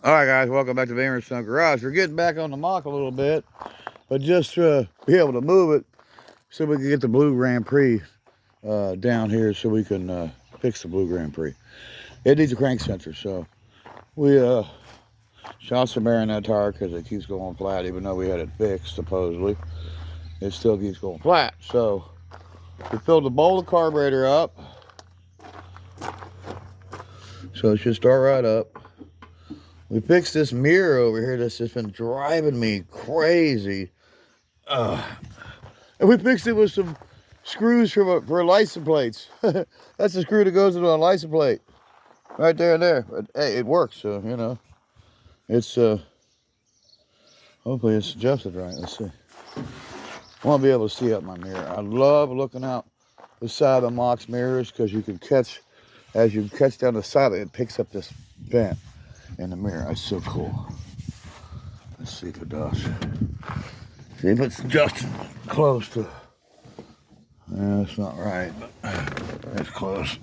All right, guys, welcome back to the Emerson Garage. We're getting back on the Mach a little bit, but just to be able to move it so we can get the blue Grand Prix down here so we can fix the blue Grand Prix. It needs a crank sensor, so we shot some air in that tire because it keeps going flat, even though we had it fixed, supposedly. It still keeps going flat. So we filled the bowl of carburetor up, so it should start right up. We fixed this mirror over here that's just been driving me crazy. And we fixed it with some screws for license plates. That's the screw that goes into a license plate. Right there and there. But hey, it works, so, you know. It's, hopefully it's adjusted right. Let's see. I want to be able to see out my mirror. I love looking out the side of the Mach's mirrors because you can catch, as you catch down the side of it, it picks up this vent in the mirror. That's so cool. Let's see if it does. See if it's just close to. Yeah, it's not right, but it's close.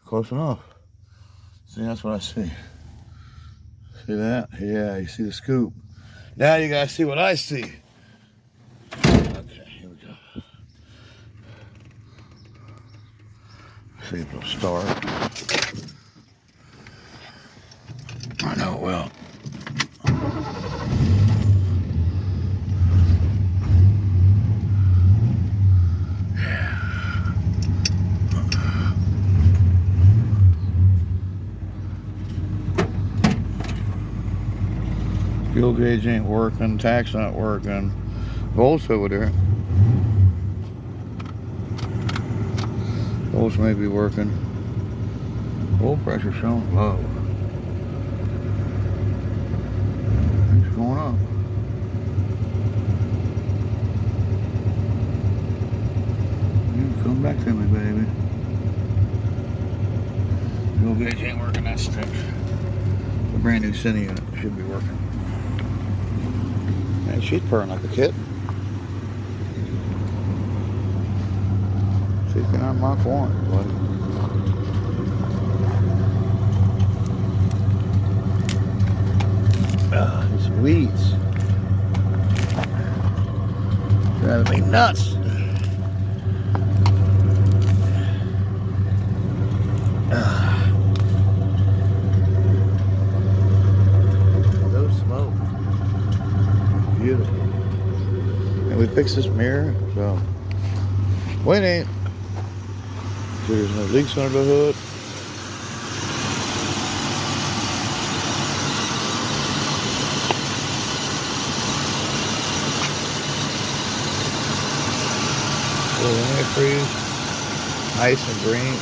Close enough. See, that's what I see. See that? Yeah, you see the scoop. Now you gotta see what I see. Okay, here we go. See if it'll start. I know it will. Fuel gauge ain't working, tax not working. Volts over there. Volts may be working. Oil pressure showing low. It's going up. You come back to me, baby. Fuel gauge ain't working, that stinks. The brand new Cine unit should be working. Man, she's purring like a kitten. 69 Mach1, buddy. These weeds driving me nuts. No smoke. Beautiful. And we fixed this mirror, so wait ain't. There's no leaks under the hood. Little antifreeze, nice and green.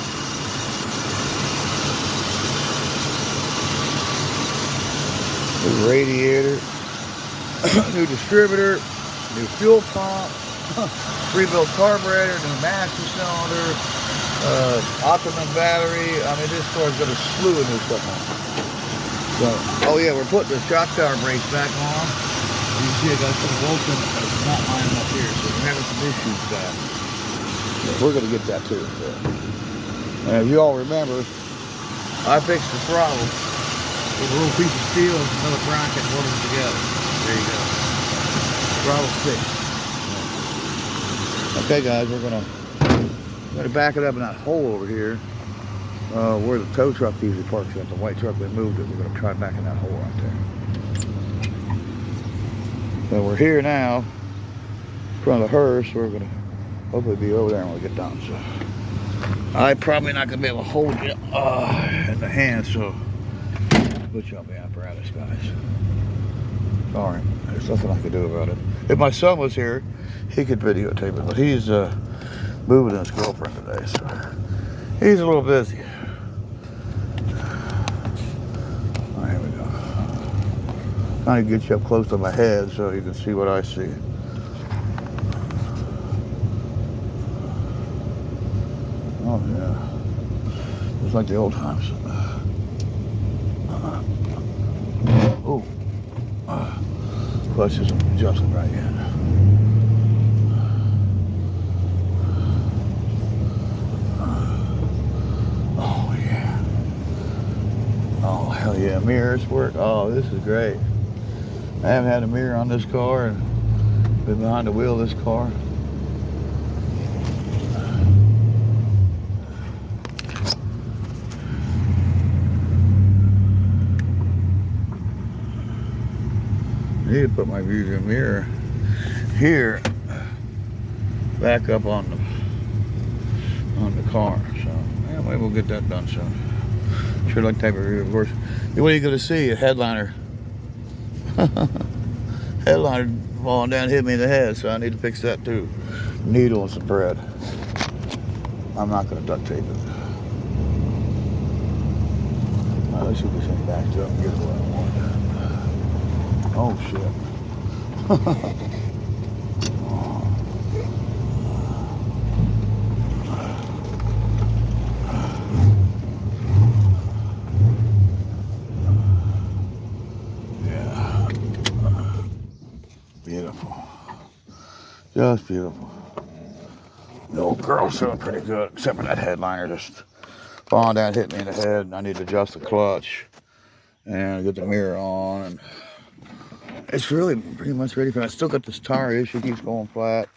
New radiator, new distributor, new fuel pump, rebuilt carburetor, new master cylinder, Optimum battery. I mean, this car's got a slew of new stuff on it. So, oh yeah, we're putting the shock tower brakes back on. You see, I got some bolts in it, but it's not lining up here, so we're having some issues with that. So we're gonna get that too. So. And if you all remember, I fixed the throttle with a little piece of steel and another bracket and welded them together. There you go. Throttle's fixed. Okay, guys, we're gonna back it up in that hole over here where the tow truck usually parks at. The white truck, we moved it. We're going to try back in that hole right there. So we're here now in front of the hearse. We're going to hopefully be over there when we get done. So I'm probably not going to be able to hold you in the hand, so put you on the apparatus, guys. Sorry, there's nothing I could do about it. If my son was here, he could videotape it, but he's moving his girlfriend today, so he's a little busy. Oh, here we go. Trying to get you up close to my head so you can see what I see. Oh yeah, it's like the old times. Oh, clutch isn't adjusted right yet. Yeah, mirrors work. Oh, this is great. I haven't had a mirror on this car and been behind the wheel of this car. I need to put my view mirror here back up on the car. So yeah, maybe we'll get that done soon. Sure like type of review, of course. What are you gonna see? A headliner. Headliner falling down hit me in the head, so I need to fix that too. Needle and some thread. I'm not gonna duct tape it. Let's see if this thing backed up and get what I want. Oh shit. Yeah. Beautiful. Just beautiful. The old girl's doing pretty good, except for that headliner just falling down, hit me in the head. I need to adjust the clutch and get the mirror on, and it's really pretty much ready for. I still got this tire issue, keeps going flat.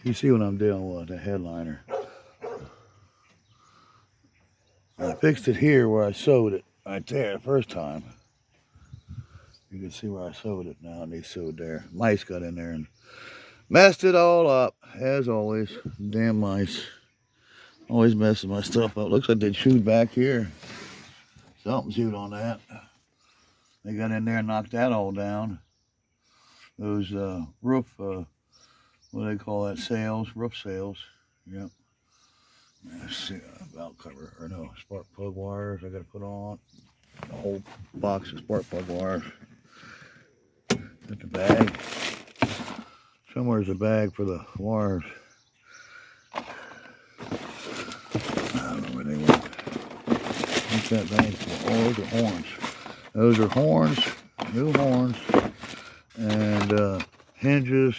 You see what I'm dealing with, the headliner. I fixed it here where I sewed it, right there, the first time. You can see where I sewed it now, and they sewed there. Mice got in there and messed it all up, as always. Damn mice. Always messing my stuff up. Looks like they chewed back here. Something chewed on that. They got in there and knocked that all down. Those roof, what do they call that? Sails, roof sails. Yep. Let's see, valve cover, or no, spark plug wires I gotta put on. A whole box of spark plug wires. Got the bag. Somewhere's a bag for the wires. I don't know where they went. What's that bag for? Oh, those are horns. Those are horns, new horns, and hinges,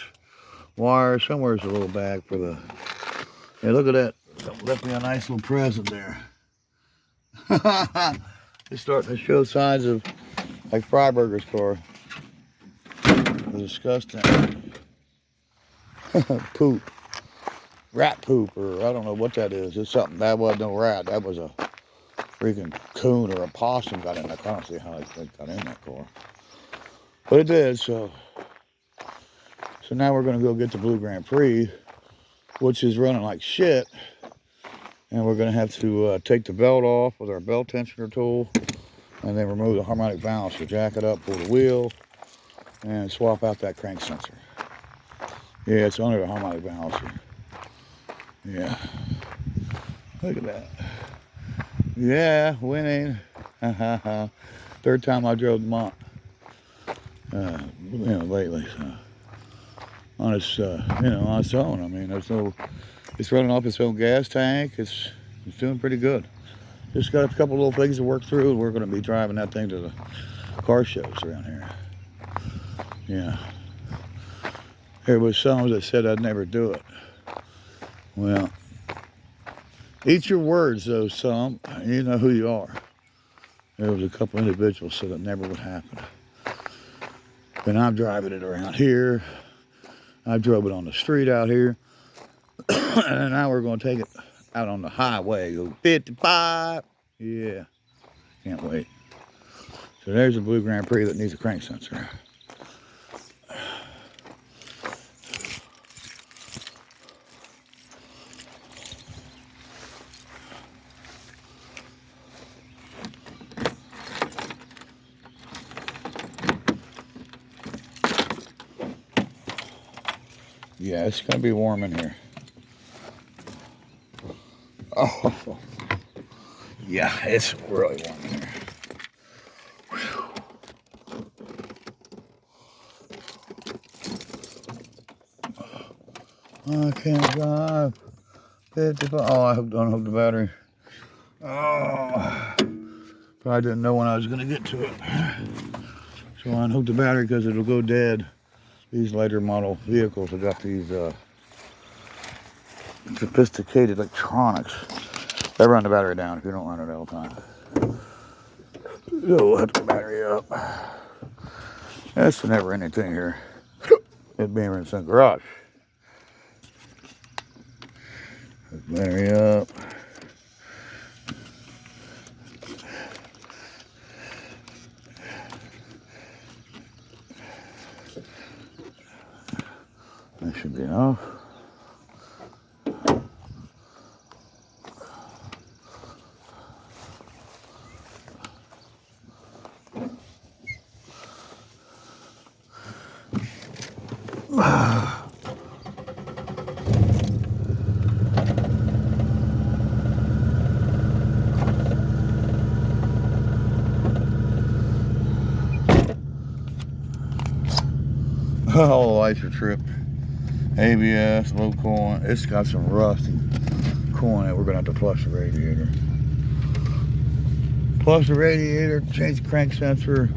wires. Somewhere's a little bag for the. Hey, look at that. Left me a nice little present there. It's starting to show signs of like Freiburger's car. Disgusting. Poop. Rat poop, or I don't know what that is. It's something. That wasn't no rat. That was a freaking coon or a possum got in that car. I don't see how they got in that car. But it did, so now we're going to go get the Blue Grand Prix, which is running like shit. And we're going to have to take the belt off with our belt tensioner tool, and then remove the harmonic balancer, jack it up, pull the wheel, and swap out that crank sensor. Yeah, it's under the harmonic balancer. Yeah. Look at that. Yeah, winning. Third time I drove the Mach. Lately. So. On its, on its own. I mean, it's running off its own gas tank. It's doing pretty good. Just got a couple little things to work through, and we're going to be driving that thing to the car shows around here. Yeah. There was some that said I'd never do it. Well, eat your words, though, some. You know who you are. There was a couple individuals said it never would happen. And I'm driving it around here. I drove it on the street out here. And now we're going to take it out on the highway. Go 55. Yeah. Can't wait. So there's a Blue Grand Prix that needs a crank sensor. Yeah, it's going to be warm in here. Oh, yeah, it's really warm in here. I can't drive. 55. Oh, I don't hook the battery. Oh, probably didn't know when I was going to get to it. So I unhooked the battery because it'll go dead. These later model vehicles have got these sophisticated electronics. They run the battery down if you don't run it all the time. we'll have the battery up. That's the never-ending thing here. It being in some garage. Put the battery up. That should be enough. All the lights are tripped. ABS, low coolant. It's got some rust and coolant. We're gonna have to flush the radiator. Flush the radiator, change the crank sensor.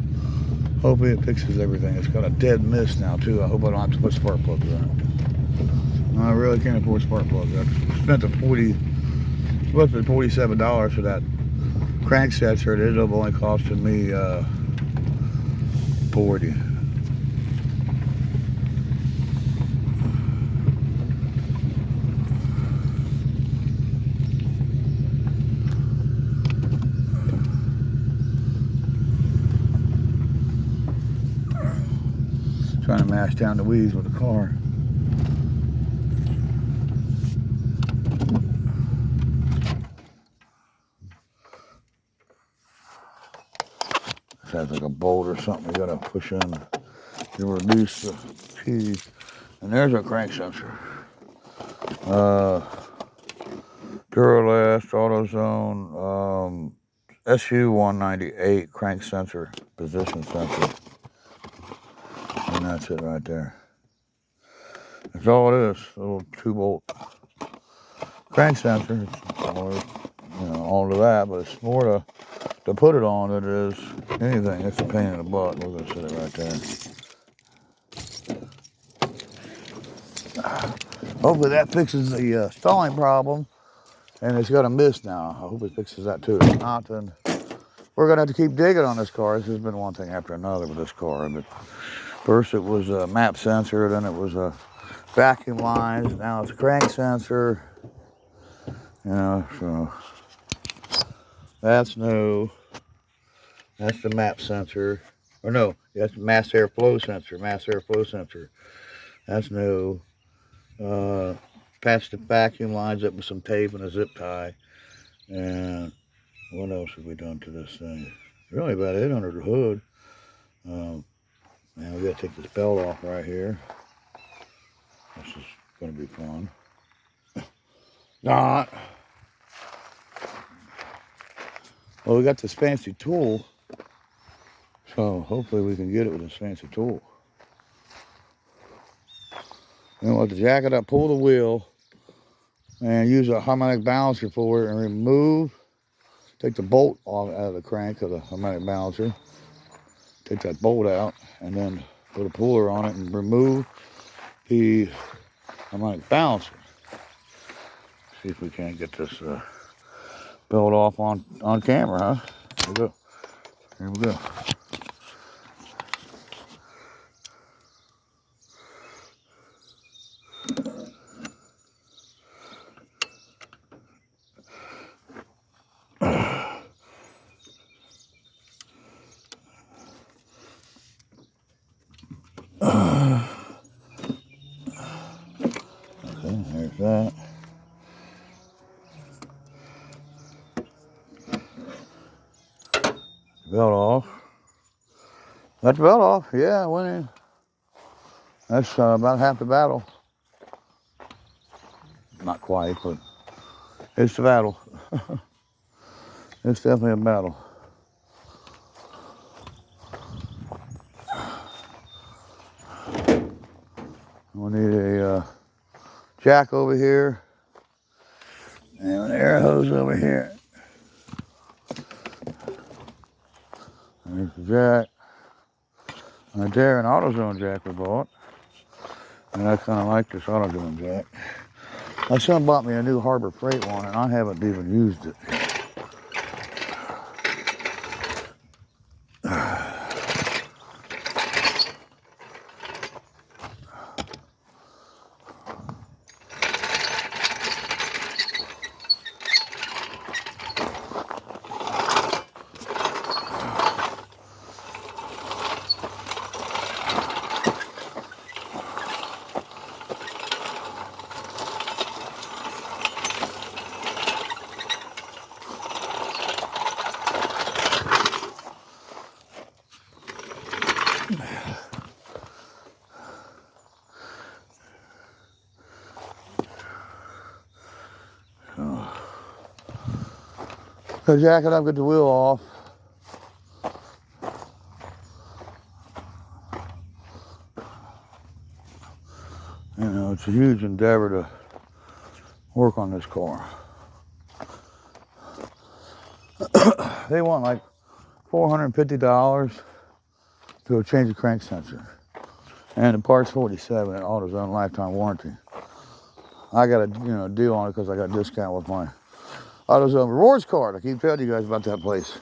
Hopefully it fixes everything. It's got a dead mist now too. I hope I don't have to put spark plugs in it. I really can't afford spark plugs. I spent supposed to be $47 for that crank sensor. It ended up only costing me $40. Trying to mash down the weeds with the car. This has like a bolt or something you gotta push in to reduce the speed. And there's our crank sensor. Duralast, AutoZone, SU198 crank sensor, position sensor. And that's it right there. That's all it is, a little 2-bolt crank sensor. It's all, all to that, but it's more to put it on than it is anything. It's a pain in the butt. We're going to set it right there. Hopefully that fixes the stalling problem. And it's got a mist now. I hope it fixes that too. If not, then we're going to have to keep digging on this car. This has been one thing after another with this car. But first it was a map sensor, then it was a vacuum lines, now it's a crank sensor. So that's new. That's the map sensor. Or no, that's the mass airflow sensor. Mass airflow sensor. That's new. Patched the vacuum lines up with some tape and a zip tie. And what else have we done to this thing? Really about it under the hood. And we got to take this belt off right here. This is going to be fun. Not. Well, we got this fancy tool. So hopefully we can get it with this fancy tool. Then we'll have to jack it up, pull the wheel, and use a harmonic balancer for it and remove, take the bolt off out of the crank of the harmonic balancer, take that bolt out, and then put a puller on it and remove the harmonic balancer. See if we can't get this belt off on camera, huh? Here we go. Here we go. Okay, there's that. Belt off. Got the belt off. Yeah, I went in. That's about half the battle. Not quite, but it's the battle. It's definitely a battle. We need a jack over here and an air hose over here. There's the jack. Right there, an AutoZone jack we bought. And I kind of like this AutoZone jack. My son bought me a new Harbor Freight one, and I haven't even used it. So jack it up, get the wheel off. You know, it's a huge endeavor to work on this car. They want like $450 to change the crank sensor. And the part's $47 and AutoZone lifetime warranty. I got a deal on it because I got a discount with my AutoZone rewards card. I keep telling you guys about that place.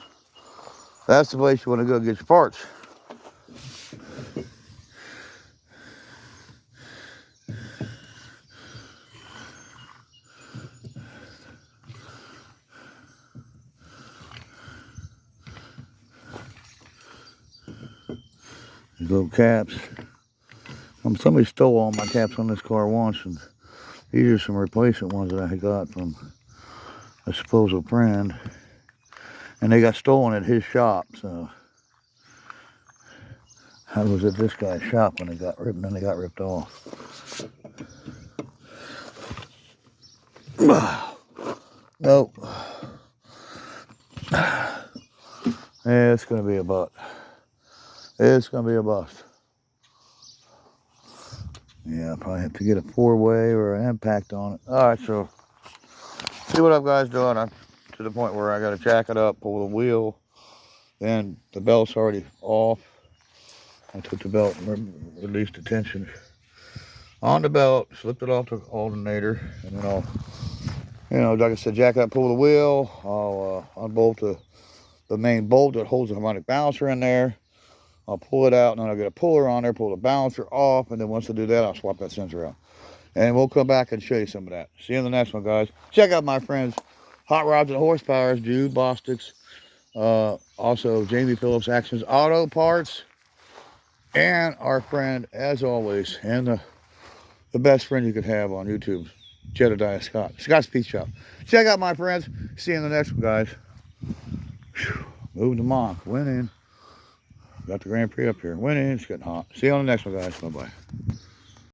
That's the place you want to go get your parts. These little caps. Somebody stole all my caps on this car once, and these are some replacement ones that I got from a supposed friend. And they got stolen at his shop, so I was at this guy's shop when they got ripped, and then they got ripped off. Nope. Yeah, it's gonna be a butt. It's gonna be a bust. Yeah, I'll probably have to get a 4-way or an impact on it. All right, so see what I'm guys doing. I'm to the point where I got to jack it up, pull the wheel, then the belt's already off. I took the belt and released the tension on the belt, slipped it off the alternator, and then I'll, like I said, jack up, pull the wheel. I'll unbolt the main bolt that holds the harmonic balancer in there. I'll pull it out, and then I'll get a puller on there, pull the balancer off, and then once I do that, I'll swap that sensor out. And we'll come back and show you some of that. See you in the next one, guys. Check out my friends, Hot Rods and Horsepowers, Jude Bostick's, also Jamie Phillips Actions Auto Parts, and our friend, as always, and the best friend you could have on YouTube, Jedediah Scott, Scott's Pizza Shop. Check out my friends. See you in the next one, guys. Whew. Move the Mach, went in. Got the Grand Prix up here. Went in, it's getting hot. See you on the next one, guys. Bye-bye.